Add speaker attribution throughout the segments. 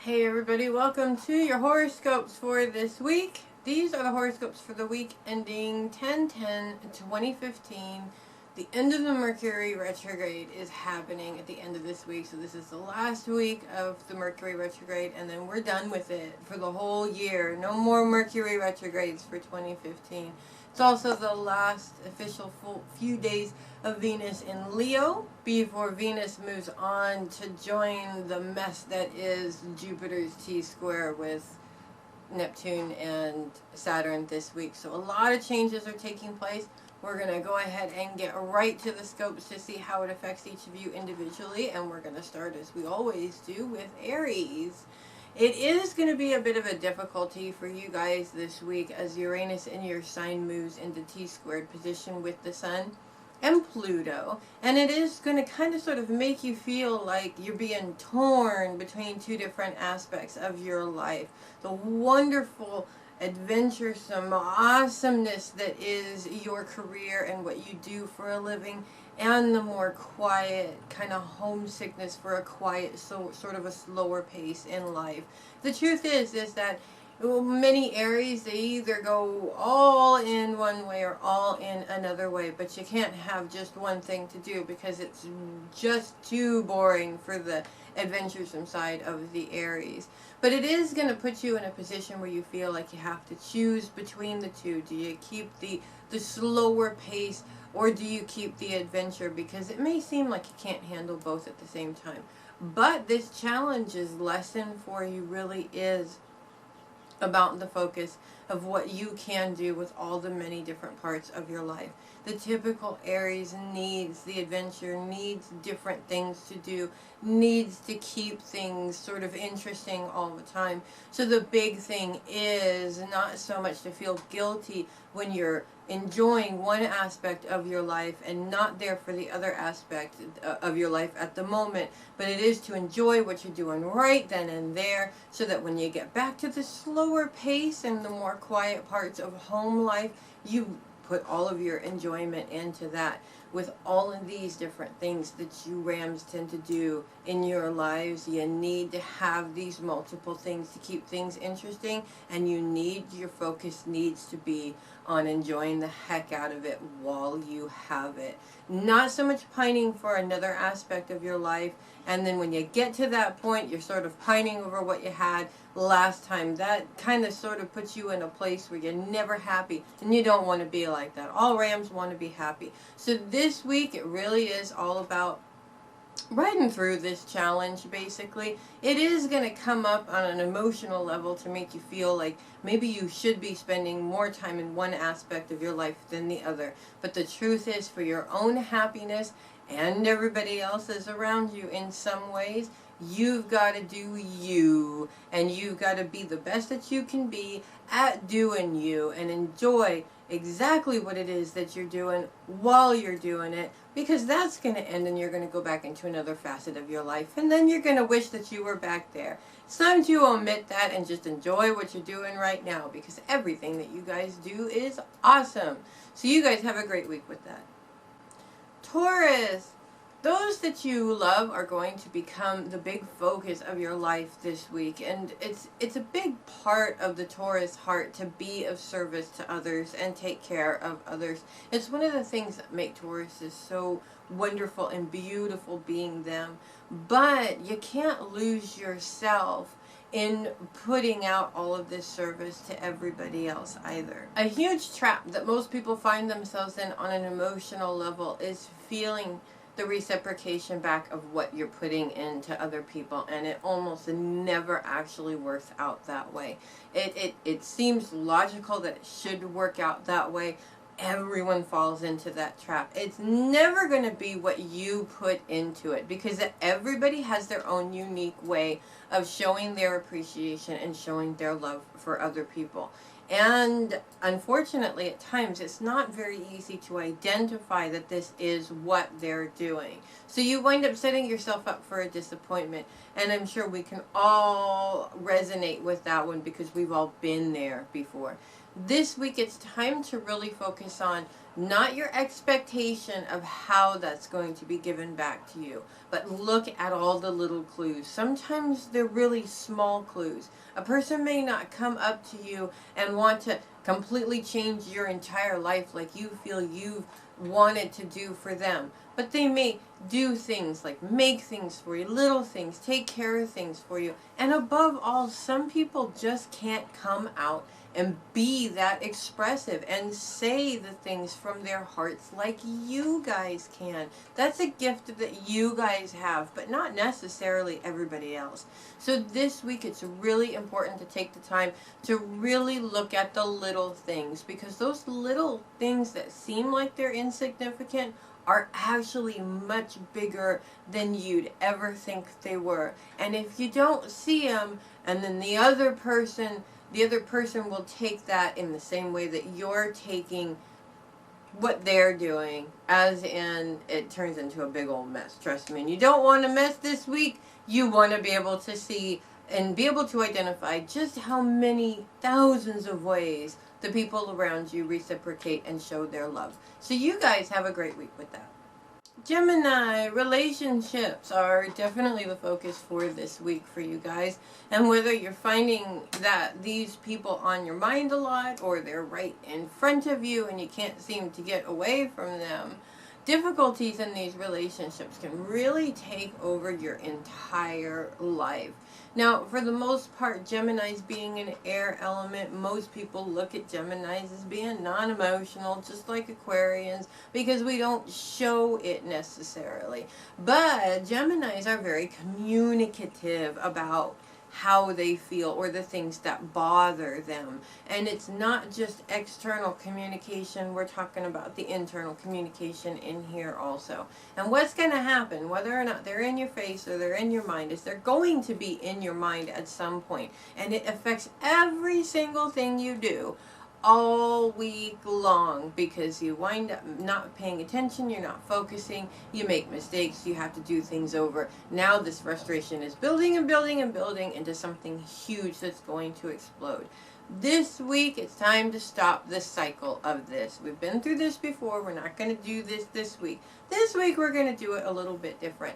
Speaker 1: Hey everybody, welcome to your horoscopes for this week. These are the horoscopes for the week ending 10/10/2015. The end of the Mercury retrograde is happening at the end of this week, so this is the last week of the Mercury retrograde, and then we're done with it for the whole year. No more Mercury retrogrades for 2015. It's also the last official full few days of Venus in Leo before Venus moves on to join the mess that is Jupiter's T-square with Neptune and Saturn this week. So a lot of changes are taking place. We're going to go ahead and get right to the scopes to see how it affects each of you individually, and we're going to start as we always do with Aries. It is going to be a bit of a difficulty for you guys this week as Uranus in your sign moves into T-squared position with the Sun and Pluto, and it is going to kind of sort of make you feel like you're being torn between two different aspects of your life. The wonderful, adventuresome awesomeness that is your career and what you do for a living, and the more quiet kind of homesickness for a quiet, so sort of a slower pace in life. The truth is that many Aries, they either go all in one way or all in another way, but you can't have just one thing to do because it's just too boring for the adventuresome side of the Aries. But it is going to put you in a position where you feel like you have to choose between the two. Do you keep the slower pace, or do you keep the adventure? Because it may seem like you can't handle both at the same time. But this challenge's lesson for you really is about the focus of what you can do with all the many different parts of your life. The typical Aries needs the adventure, needs different things to do, needs to keep things sort of interesting all the time. So the big thing is not so much to feel guilty when you're enjoying one aspect of your life and not there for the other aspect of your life at the moment, but it is to enjoy what you're doing right then and there, so that when you get back to the slower pace and the more quiet parts of home life, you put all of your enjoyment into that. With all of these different things that you Rams tend to do in your lives, you need to have these multiple things to keep things interesting, and your focus needs to be on enjoying the heck out of it while you have it. Not so much pining for another aspect of your life, and then when you get to that point, you're sort of pining over what you had last time. That kind of sort of puts you in a place where you're never happy, and you don't want to be like that. All Rams want to be happy. So this week, it really is all about riding through this challenge. Basically, it is going to come up on an emotional level to make you feel like maybe you should be spending more time in one aspect of your life than the other. But the truth is, for your own happiness and everybody else's around you in some ways, you've got to do you, and you've got to be the best that you can be at doing you, and enjoy exactly what it is that you're doing while you're doing it, because that's going to end and you're going to go back into another facet of your life, and then you're going to wish that you were back there. It's time to omit that and just enjoy what you're doing right now, because everything that you guys do is awesome. So you guys have a great week with that. Taurus, those that you love are going to become the big focus of your life this week, and it's a big part of the Taurus heart to be of service to others and take care of others. It's one of the things that make Tauruses so wonderful and beautiful being them, but you can't lose yourself in putting out all of this service to everybody else either. A huge trap that most people find themselves in on an emotional level is feeling the reciprocation back of what you're putting into other people, and it almost never actually works out that way. It seems logical that it should work out that way. Everyone falls into that trap. It's never going to be what you put into it, because everybody has their own unique way of showing their appreciation and showing their love for other people. And unfortunately, at times, it's not very easy to identify that this is what they're doing. So you wind up setting yourself up for a disappointment. And I'm sure we can all resonate with that one, because we've all been there before. This week it's time to really focus on not your expectation of how that's going to be given back to you, but look at all the little clues. Sometimes they're really small clues. A person may not come up to you and want to completely change your entire life like you feel you've wanted to do for them, but they may do things like make things for you, little things, take care of things for you. And above all, some people just can't come out and be that expressive and say the things from their hearts like you guys can. That's a gift that you guys have, but not necessarily everybody else. So this week it's really important to take the time to really look at the little things, because those little things that seem like they're insignificant are actually much bigger than you'd ever think they were. And if you don't see them, and then the other person will take that in the same way that you're taking what they're doing, as in it turns into a big old mess. Trust me. And you don't want a mess this week. You want to be able to see and be able to identify just how many thousands of ways the people around you reciprocate and show their love. So you guys have a great week with that. Gemini, relationships are definitely the focus for this week for you guys. And whether you're finding that these people on your mind a lot, or they're right in front of you and you can't seem to get away from them, difficulties in these relationships can really take over your entire life. Now, for the most part, Geminis being an air element, most people look at Geminis as being non-emotional, just like Aquarians, because we don't show it necessarily. But Geminis are very communicative about how they feel or the things that bother them. And it's not just external communication, we're talking about the internal communication in here also. And what's going to happen, whether or not they're in your face or they're in your mind, is they're going to be in your mind at some point. And it affects every single thing you do all week long, because you wind up not paying attention, you're not focusing, you make mistakes, you have to do things over. Now this frustration is building and building and building into something huge that's going to explode. This week it's time to stop the cycle of this. We've been through this before. We're not going to do this week. This week we're going to do it a little bit different.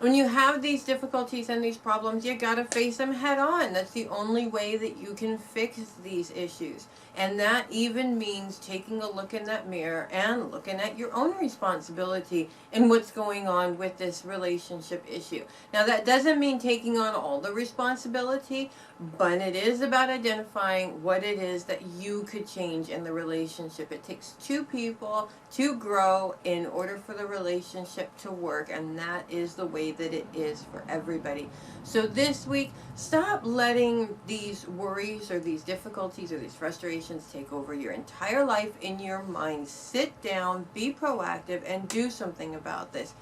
Speaker 1: When you have these difficulties and these problems, you got to face them head on. That's the only way that you can fix these issues. And that even means taking a look in that mirror and looking at your own responsibility in what's going on with this relationship issue. Now, that doesn't mean taking on all the responsibility, but it is about identifying what it is that you could change in the relationship. It takes two people to grow in order for the relationship to work, and that is the way that it is for everybody. So this week, stop letting these worries or these difficulties or these frustrations take over your entire life in your mind. Sit down, be proactive, and do something about this.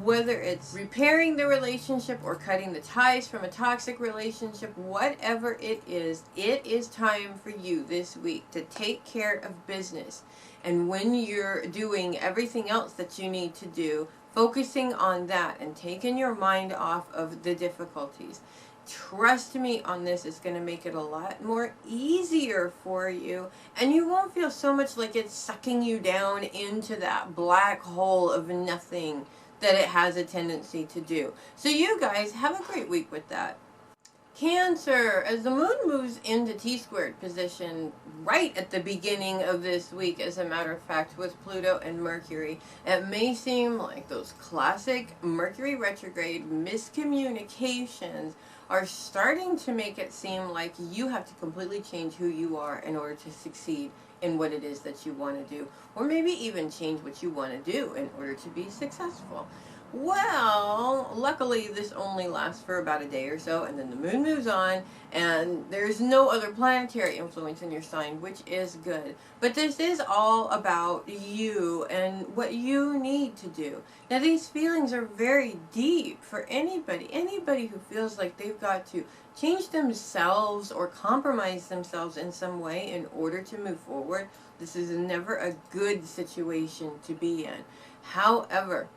Speaker 1: Whether it's repairing the relationship or cutting the ties from a toxic relationship, whatever it is time for you this week to take care of business. And when you're doing everything else that you need to do, focusing on that and taking your mind off of the difficulties. Trust me on this, is going to make it a lot more easier for you, and you won't feel so much like it's sucking you down into that black hole of nothing that it has a tendency to do. So you guys have a great week with that. Cancer, as the moon moves into T-squared position right at the beginning of this week, as a matter of fact, with Pluto and Mercury, it may seem like those classic Mercury retrograde miscommunications are starting to make it seem like you have to completely change who you are in order to succeed in what it is that you want to do, or maybe even change what you want to do in order to be successful. Well, luckily this only lasts for about a day or so, and then the moon moves on, and there's no other planetary influence in your sign, which is good. But this is all about you and what you need to do. Now, these feelings are very deep for anybody who feels like they've got to change themselves or compromise themselves in some way in order to move forward. This is never a good situation to be in. However,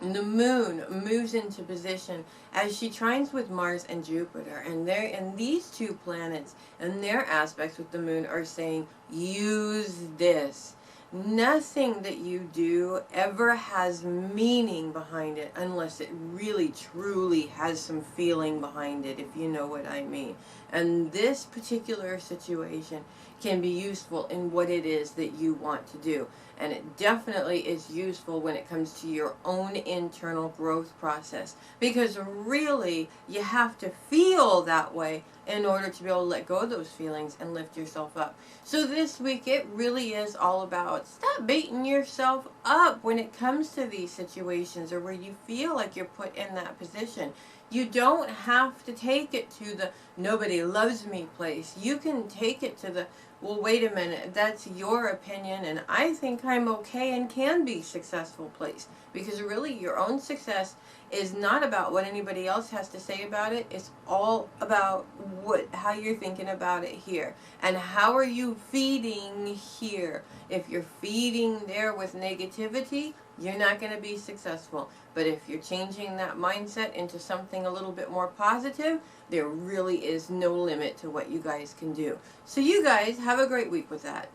Speaker 1: the moon moves into position as she trines with Mars and Jupiter, and these two planets and their aspects with the moon are saying, use this. Nothing that you do ever has meaning behind it unless it really truly has some feeling behind it, if you know what I mean. And this particular situation can be useful in what it is that you want to do. And it definitely is useful when it comes to your own internal growth process. Because really, you have to feel that way in order to be able to let go of those feelings and lift yourself up. So this week, it really is all about stop beating yourself up when it comes to these situations or where you feel like you're put in that position. You don't have to take it to the nobody loves me place. You can take it to the, well, wait a minute, that's your opinion and I think I'm okay and can be successful place. Because really your own success is not about what anybody else has to say about it. It's all about how you're thinking about it here. And how are you feeding here? If you're feeding there with negativity, you're not going to be successful. But if you're changing that mindset into something a little bit more positive, there really is no limit to what you guys can do. So you guys have a great week with that.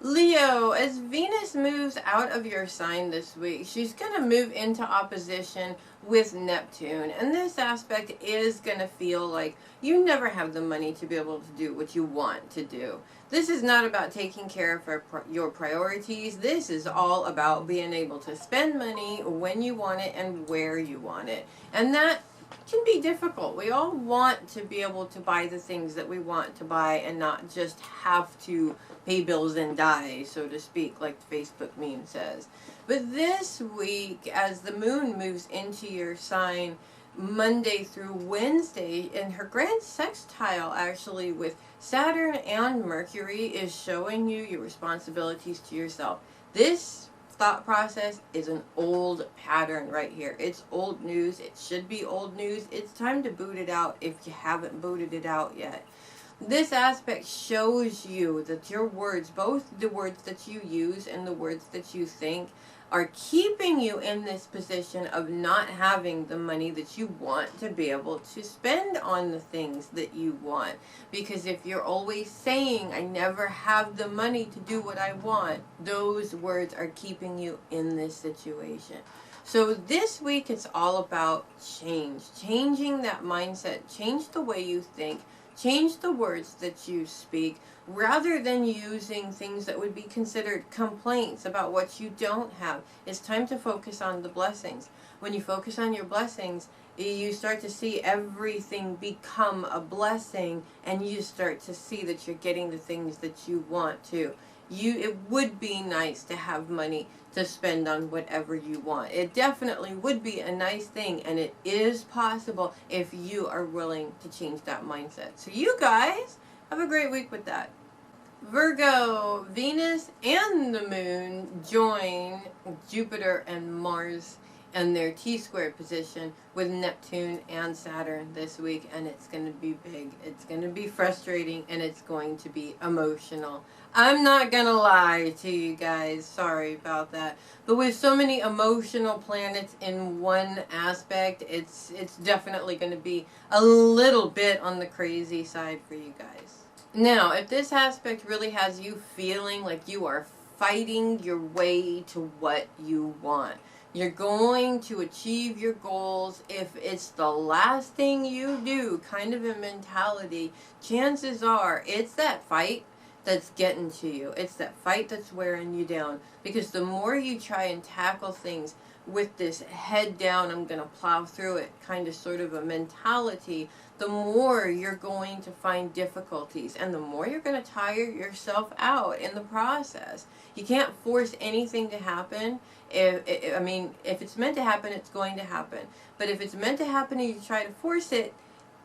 Speaker 1: Leo, as Venus moves out of your sign this week, she's going to move into opposition with Neptune. And this aspect is going to feel like you never have the money to be able to do what you want to do. This is not about taking care of your priorities. This is all about being able to spend money when you want it and where you want it. And that can be difficult. We all want to be able to buy the things that we want to buy and not just have to pay bills and die, so to speak, like the Facebook meme says. But this week, as the moon moves into your sign Monday through Wednesday, and her grand sextile actually with Saturn and Mercury is showing you your responsibilities to yourself. This thought process is an old pattern right here. It's old news. It should be old news. It's time to boot it out if you haven't booted it out yet. This aspect shows you that your words, both the words that you use and the words that you think, are keeping you in this position of not having the money that you want to be able to spend on the things that you want. Because if you're always saying, I never have the money to do what I want, those words are keeping you in this situation. So this week it's all about change. Changing that mindset. Change the way you think. Change the words that you speak, rather than using things that would be considered complaints about what you don't have. It's time to focus on the blessings. When you focus on your blessings, you start to see everything become a blessing, and you start to see that you're getting the things that you want to. It would be nice to have money to spend on whatever you want. It definitely would be a nice thing, and it is possible if you are willing to change that mindset. So you guys have a great week with that. Virgo, Venus and the moon join Jupiter and Mars and their T-square position with Neptune and Saturn this week, and it's going to be big. It's going to be frustrating, and it's going to be emotional. I'm not going to lie to you guys. Sorry about that. But with so many emotional planets in one aspect, it's definitely going to be a little bit on the crazy side for you guys. Now, if this aspect really has you feeling like you are fighting your way to what you want, you're going to achieve your goals. If it's the last thing you do, kind of a mentality, chances are it's that fight that's getting to you. It's that fight that's wearing you down. Because the more you try and tackle things with this head down, I'm going to plow through it kind of sort of a mentality, the more you're going to find difficulties, and the more you're going to tire yourself out in the process. You can't force anything to happen. If it's meant to happen, it's going to happen. But if it's meant to happen and you try to force it,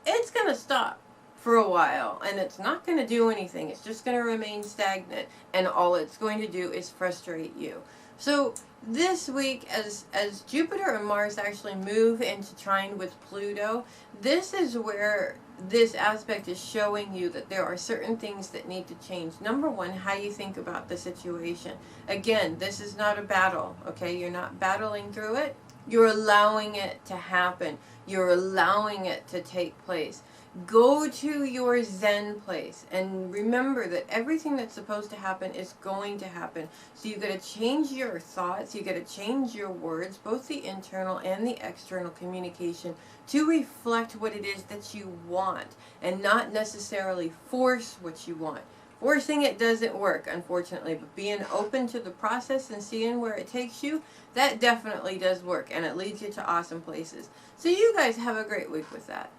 Speaker 1: it's going to stop for a while, and it's not going to do anything. It's just going to remain stagnant, and all it's going to do is frustrate you. So this week, as Jupiter and Mars actually move into trine with Pluto, this is where this aspect is showing you that there are certain things that need to change. Number one, how you think about the situation. Again, this is not a battle, okay? You're not battling through it. You're allowing it to happen. You're allowing it to take place. Go to your Zen place and remember that everything that's supposed to happen is going to happen. So you got to change your thoughts, you got to change your words, both the internal and the external communication, to reflect what it is that you want and not necessarily force what you want. Forcing it doesn't work, unfortunately, but being open to the process and seeing where it takes you, that definitely does work, and it leads you to awesome places. So you guys have a great week with that.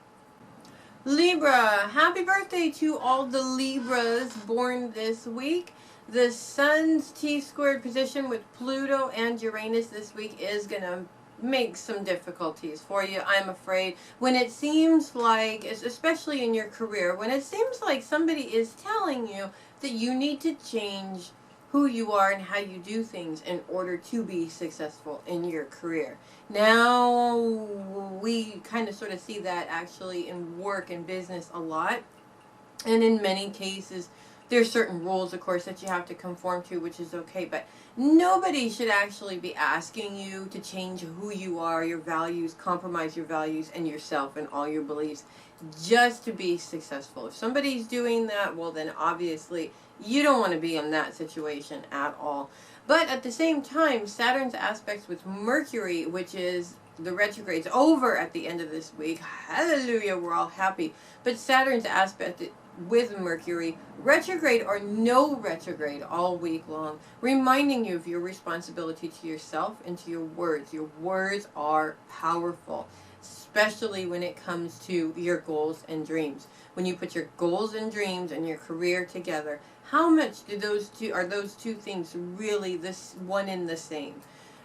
Speaker 1: Libra, happy birthday to all the Libras born this week. The Sun's T-squared position with Pluto and Uranus this week is going to make some difficulties for you, I'm afraid. When it seems like, especially in your career, when it seems like somebody is telling you that you need to change who you are and how you do things in order to be successful in your career. Now, we kind of sort of see that actually in work and business a lot. And in many cases, there's certain rules, of course, that you have to conform to, which is okay. But nobody should actually be asking you to change who you are, your values, compromise your values and yourself and all your beliefs just to be successful. If somebody's doing that, well, then obviously you don't want to be in that situation at all. But at the same time, Saturn's aspects with Mercury, which is the retrograde's over at the end of this week. Hallelujah, we're all happy. But Saturn's aspect with Mercury, retrograde or no retrograde all week long, reminding you of your responsibility to yourself and to your words. Your words are powerful, especially when it comes to your goals and dreams. When you put your goals and dreams and your career together, how much do those two things really this one and the same?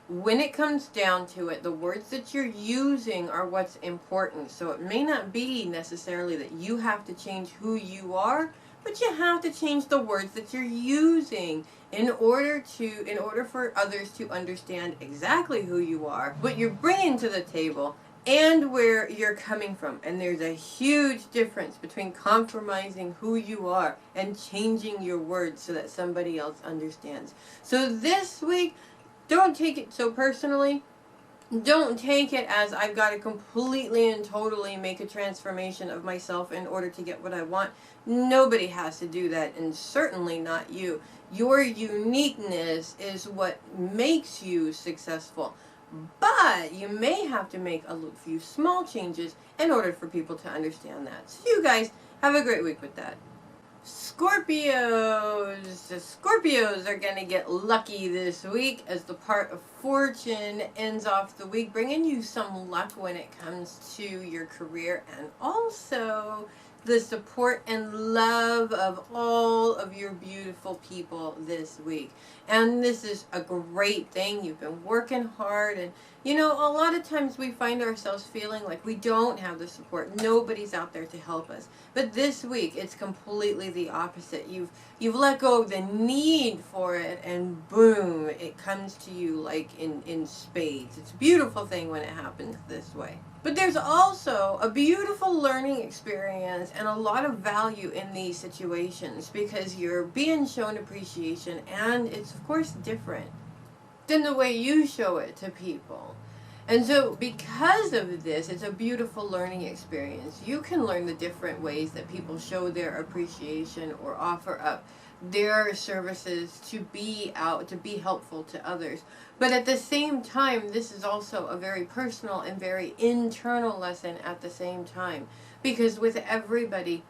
Speaker 1: When it comes down to it, the words that you're using are what's important. So it may not be necessarily that you have to change who you are, but you have to change the words that you're using in order for others to understand exactly who you are, what you're bringing to the table, and where you're coming from. And there's a huge difference between compromising who you are and changing your words so that somebody else understands. So this week, don't take it so personally. Don't take it as I've got to completely and totally make a transformation of myself in order to get what I want. Nobody has to do that, and certainly not you. Your uniqueness is what makes you successful. But you may have to make a few small changes in order for people to understand that. So you guys have a great week with that. Scorpios. The Scorpios are going to get lucky this week as the part of fortune ends off the week, bringing you some luck when it comes to your career and also the support and love of all of your beautiful people this week. And this is a great thing. You've been working hard, and you know, a lot of times we find ourselves feeling like we don't have the support. Nobody's out there to help us. But this week, it's completely the opposite. You've let go of the need for it, and boom, it comes to you like in spades. It's a beautiful thing when it happens this way. But there's also a beautiful learning experience and a lot of value in these situations because you're being shown appreciation, and it's of course different than the way you show it to people. And so because of this, it's a beautiful learning experience. You can learn the different ways that people show their appreciation or offer up their services to be helpful to others. But at the same time, this is also a very personal and very internal lesson at the same time. Because with everybody,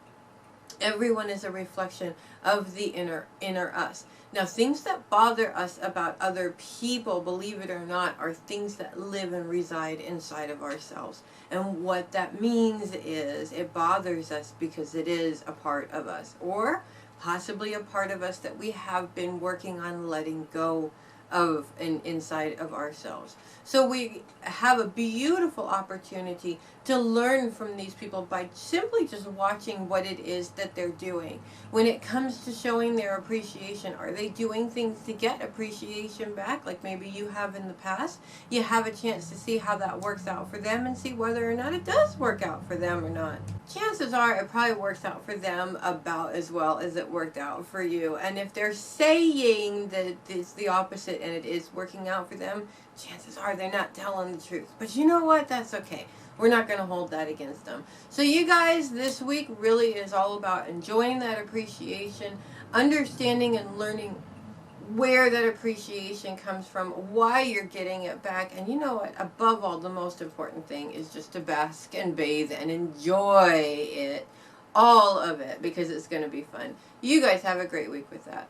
Speaker 1: everyone is a reflection of the inner us. Now, things that bother us about other people, believe it or not, are things that live and reside inside of ourselves. And what that means is it bothers us because it is a part of us, or possibly a part of us that we have been working on letting go of inside of ourselves. So we have a beautiful opportunity to learn from these people by simply just watching what it is that they're doing. When it comes to showing their appreciation, are they doing things to get appreciation back like maybe you have in the past? You have a chance to see how that works out for them and see whether or not it does work out for them or not. chances are it probably works out for them about as well as it worked out for you. And if they're saying that it's the opposite and it is working out for them, chances are they're not telling the truth. But you know what? That's okay. We're not going to hold that against them. So you guys, this week really is all about enjoying that appreciation, understanding and learning where that appreciation comes from, why you're getting it back. And you know what? Above all, the most important thing is just to bask and bathe and enjoy it, all of it, because it's going to be fun. You guys have a great week with that.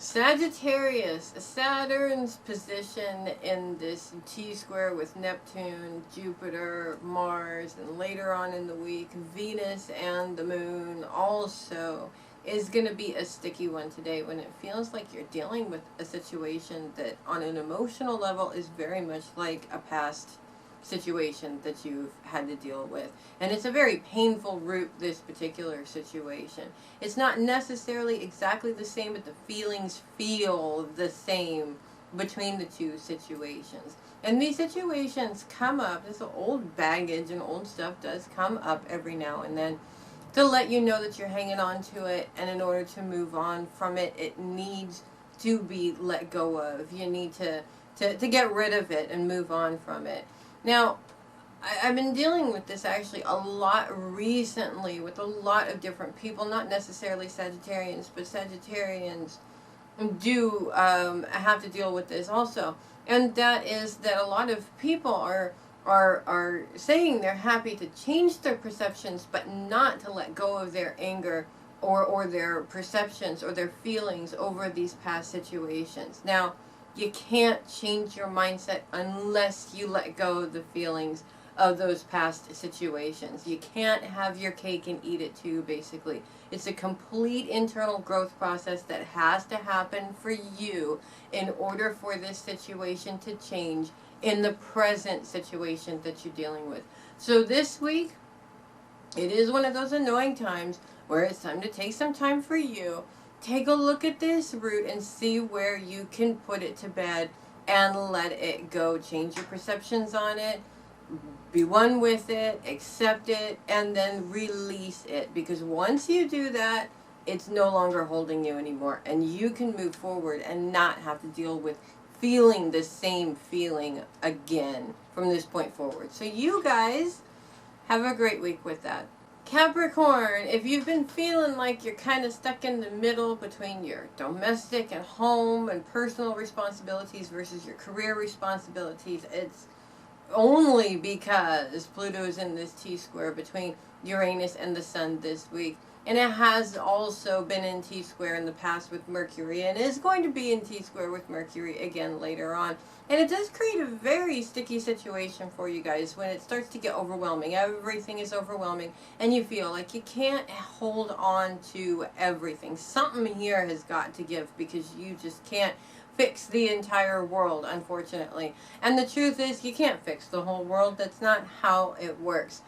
Speaker 1: Sagittarius, Saturn's position in this T-square with Neptune, Jupiter, Mars, and later on in the week, Venus and the Moon also is going to be a sticky one today when it feels like you're dealing with a situation that on an emotional level is very much like a past situation that you've had to deal with. And it's a very painful route, this particular situation. It's not necessarily exactly the same, but the feelings feel the same between the two situations. And these situations come up, this old baggage and old stuff does come up every now and then, to let you know that you're hanging on to it, and in order to move on from it, it needs to be let go of. You need to get rid of it and move on from it. Now, I've been dealing with this actually a lot recently with a lot of different people, not necessarily Sagittarians, but Sagittarians do have to deal with this also. And that is that a lot of people are saying they're happy to change their perceptions, but not to let go of their anger or their perceptions or their feelings over these past situations. Now, you can't change your mindset unless you let go of the feelings of those past situations. You can't have your cake and eat it too, basically. It's a complete internal growth process that has to happen for you in order for this situation to change in the present situation that you're dealing with. So this week, it is one of those annoying times where it's time to take some time for you. Take a look at this root and see where you can put it to bed and let it go. Change your perceptions on it. Be one with it. Accept it. And then release it. Because once you do that, it's no longer holding you anymore. And you can move forward and not have to deal with feeling the same feeling again from this point forward. So you guys have a great week with that. Capricorn, if you've been feeling like you're kind of stuck in the middle between your domestic and home and personal responsibilities versus your career responsibilities, it's only because Pluto is in this T-square between Uranus and the Sun this week. And it has also been in T-square in the past with Mercury, and is going to be in T-square with Mercury again later on. And it does create a very sticky situation for you guys when it starts to get overwhelming. Everything is overwhelming, and you feel like you can't hold on to everything. Something here has got to give, because you just can't fix the entire world, unfortunately. And the truth is, you can't fix the whole world. That's not how it works.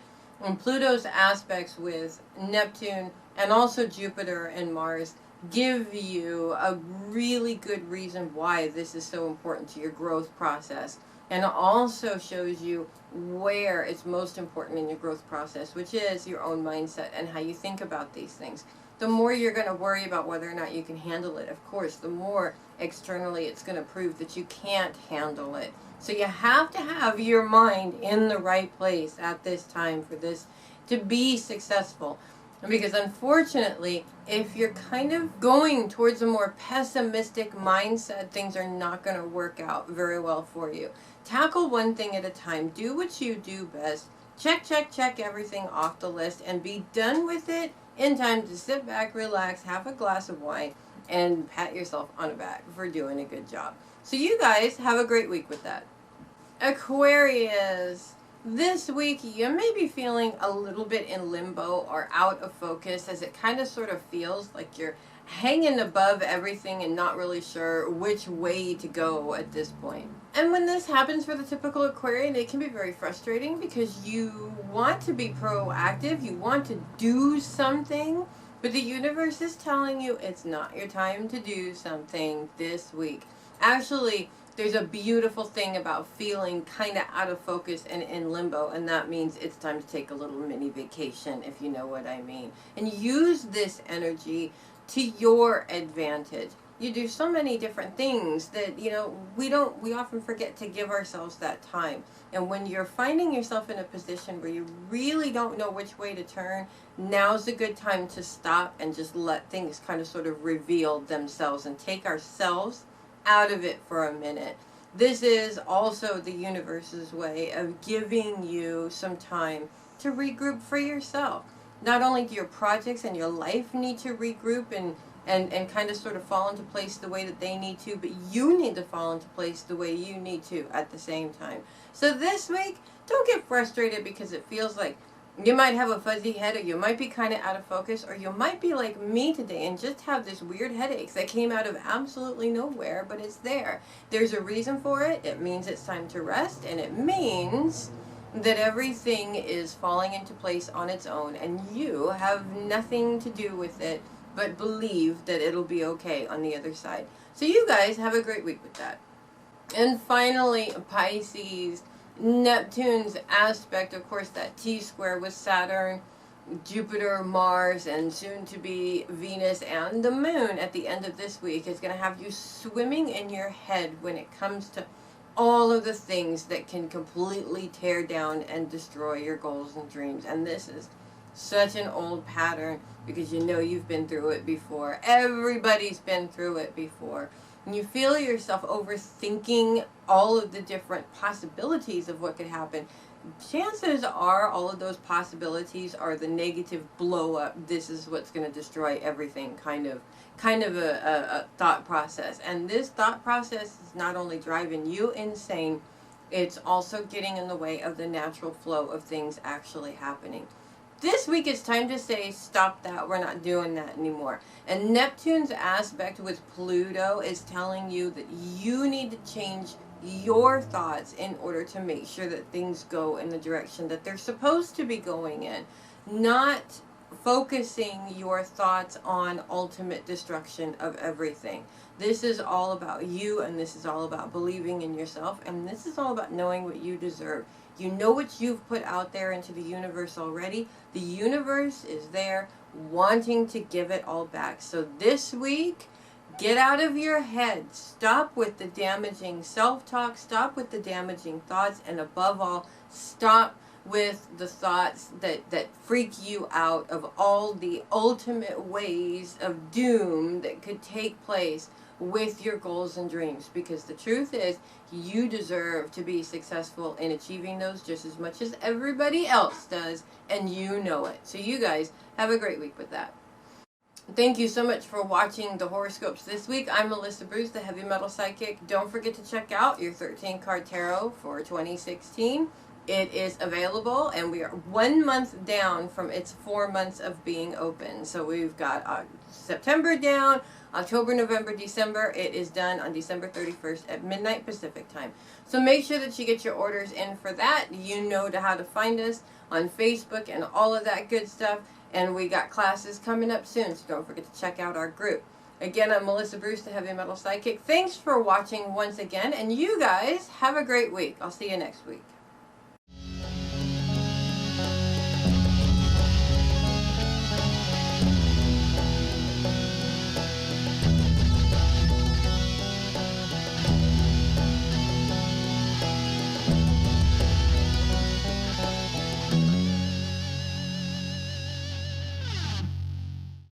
Speaker 1: And Pluto's aspects with Neptune and also Jupiter and Mars give you a really good reason why this is so important to your growth process. And it also shows you where it's most important in your growth process, which is your own mindset and how you think about these things. The more you're going to worry about whether or not you can handle it, of course, the more externally it's going to prove that you can't handle it. So you have to have your mind in the right place at this time for this to be successful. Because unfortunately, if you're kind of going towards a more pessimistic mindset, things are not going to work out very well for you. Tackle one thing at a time. Do what you do best. Check everything off the list and be done with it in time to sit back, relax, have a glass of wine, and pat yourself on the back for doing a good job. So you guys have a great week with that. Aquarius. This week, you may be feeling a little bit in limbo or out of focus, as it kind of sort of feels like you're hanging above everything and not really sure which way to go at this point. And when this happens for the typical Aquarian, it can be very frustrating because you want to be proactive, you want to do something, but the universe is telling you it's not your time to do something this week. Actually, there's a beautiful thing about feeling kind of out of focus and in limbo, and that means it's time to take a little mini vacation, if you know what I mean. And use this energy to your advantage. You do so many different things that, you know, we often forget to give ourselves that time. And when you're finding yourself in a position where you really don't know which way to turn, now's a good time to stop and just let things kind of sort of reveal themselves and take ourselves out of it for a minute. This is also the universe's way of giving you some time to regroup for yourself. Not only do your projects and your life need to regroup and kind of sort of fall into place the way that they need to, but you need to fall into place the way you need to at the same time. So this week, don't get frustrated because it feels like you might have a fuzzy head, or you might be kind of out of focus, or you might be like me today and just have this weird headache that came out of absolutely nowhere, but it's there. There's a reason for it. It means it's time to rest, and it means that everything is falling into place on its own, and you have nothing to do with it but believe that it'll be okay on the other side. So you guys have a great week with that. And finally, Pisces, Neptune's aspect, of course, that T-square with Saturn, Jupiter, Mars, and soon to be Venus and the Moon at the end of this week is going to have you swimming in your head when it comes to all of the things that can completely tear down and destroy your goals and dreams. And this is such an old pattern because you know you've been through it before. Everybody's been through it before. And you feel yourself overthinking all of the different possibilities of what could happen. Chances are all of those possibilities are the negative blow up. This is what's going to destroy everything kind of a thought process. And this thought process is not only driving you insane, it's also getting in the way of the natural flow of things actually happening. This week it's time to say, stop that, we're not doing that anymore. And Neptune's aspect with Pluto is telling you that you need to change your thoughts in order to make sure that things go in the direction that they're supposed to be going in. Not focusing your thoughts on ultimate destruction of everything. This is all about you, and this is all about believing in yourself, and this is all about knowing what you deserve. You know what you've put out there into the universe already. The universe is there wanting to give it all back. So this week, get out of your head. Stop with the damaging self-talk. Stop with the damaging thoughts. And above all, stop with the thoughts that freak you out of all the ultimate ways of doom that could take place with your goals and dreams. Because the truth is, you deserve to be successful in achieving those just as much as everybody else does, and you know it. So you guys have a great week with that. Thank you so much for watching the horoscopes this week. I'm Melissa Bruce, the Heavy Metal Psychic. Don't forget to check out your 13-card tarot for 2016. It is available, and we are 1 month down from its 4 months of being open. So we've got September down, October, November, December. It is done on December 31st at midnight Pacific time. So make sure that you get your orders in for that. You know how to find us on Facebook and all of that good stuff. And we got classes coming up soon, so don't forget to check out our group. Again, I'm Melissa Bruce, the Heavy Metal Psychic. Thanks for watching once again, and you guys have a great week. I'll see you next week.